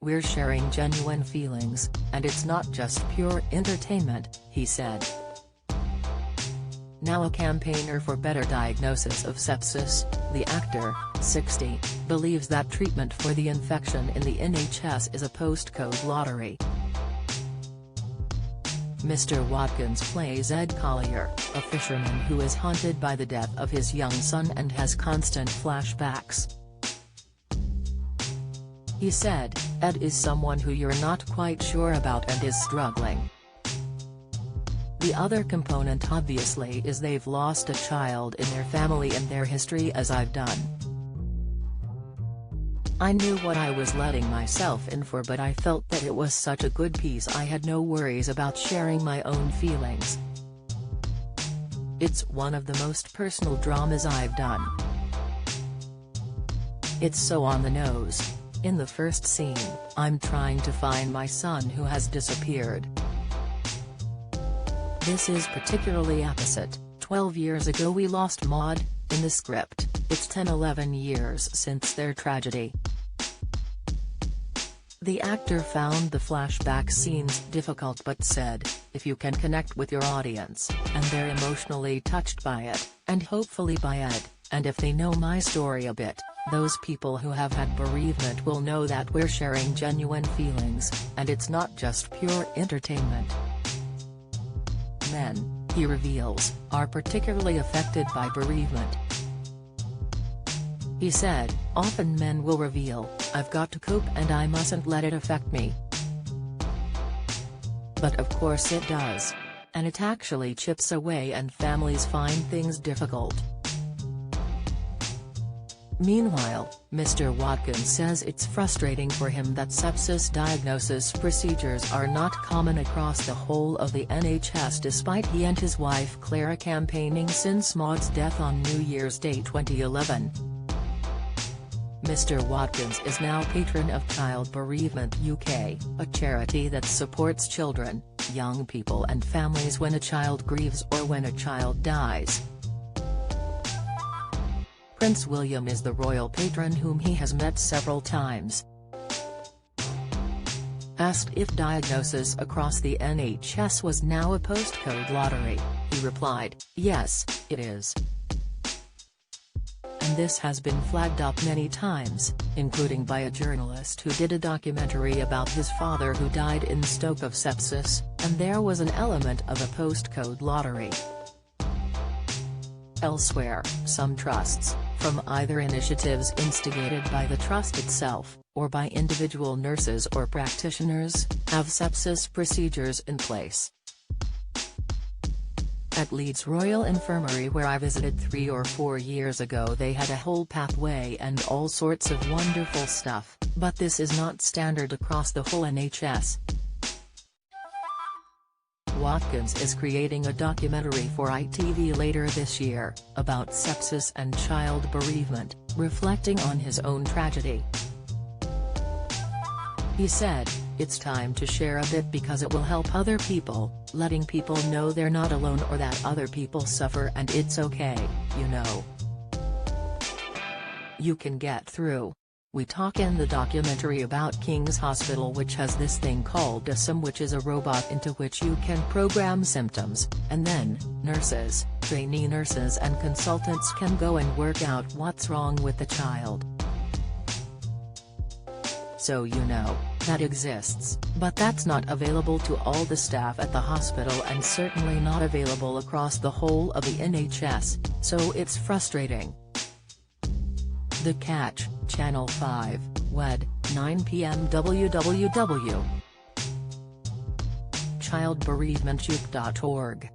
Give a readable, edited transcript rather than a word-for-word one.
"We're sharing genuine feelings, and it's not just pure entertainment," he said. Now a campaigner for better diagnosis of sepsis, the actor, 60, believes that treatment for the infection in the NHS is a postcode lottery. Mr. Watkins plays Ed Collier, a fisherman who is haunted by the death of his young son and has constant flashbacks. He said, "Ed is someone who you're not quite sure about and is struggling. The other component obviously is they've lost a child in their family and their history as I've done. I knew what I was letting myself in for, but I felt that it was such a good piece I had no worries about sharing my own feelings. It's one of the most personal dramas I've done. It's so on the nose. In the first scene, I'm trying to find my son who has disappeared. This is particularly opposite. 12 years ago we lost Maud. In the script, it's 10-11 years since their tragedy." The actor found the flashback scenes difficult but said, "If you can connect with your audience, and they're emotionally touched by it, and hopefully by Ed, and if they know my story a bit, those people who have had bereavement will know that we're sharing genuine feelings, and it's not just pure entertainment." Men, he reveals, are particularly affected by bereavement. He said, "Often men will reveal, I've got to cope and I mustn't let it affect me. But of course it does. And it actually chips away and families find things difficult." Meanwhile, Mr. Watkins says it's frustrating for him that sepsis diagnosis procedures are not common across the whole of the NHS despite he and his wife Clara campaigning since Maud's death on New Year's Day 2011. Mr. Watkins is now patron of Child Bereavement UK, a charity that supports children, young people and families when a child grieves or when a child dies. Prince William is the royal patron whom he has met several times. Asked if diagnosis across the NHS was now a postcode lottery, he replied, "Yes, it is. And this has been flagged up many times, including by a journalist who did a documentary about his father who died in Stoke of sepsis, and there was an element of a postcode lottery." Elsewhere, some trusts, from either initiatives instigated by the trust itself, or by individual nurses or practitioners, have sepsis procedures in place. At Leeds Royal Infirmary, where I visited 3 or 4 years ago, they had a whole pathway and all sorts of wonderful stuff, but this is not standard across the whole NHS. Watkins is creating a documentary for ITV later this year, about sepsis and child bereavement, reflecting on his own tragedy. He said, "It's time to share a bit because it will help other people, letting people know they're not alone or that other people suffer and it's okay, you know. You can get through." We talk in the documentary about King's Hospital, which has this thing called a SIM, which is a robot into which you can program symptoms, and then, nurses, trainee nurses and consultants can go and work out what's wrong with the child. So you know, that exists, but that's not available to all the staff at the hospital and certainly not available across the whole of the NHS, so it's frustrating. The Catch, Channel 5, WED, 9 p.m. www.childbereavementuke.org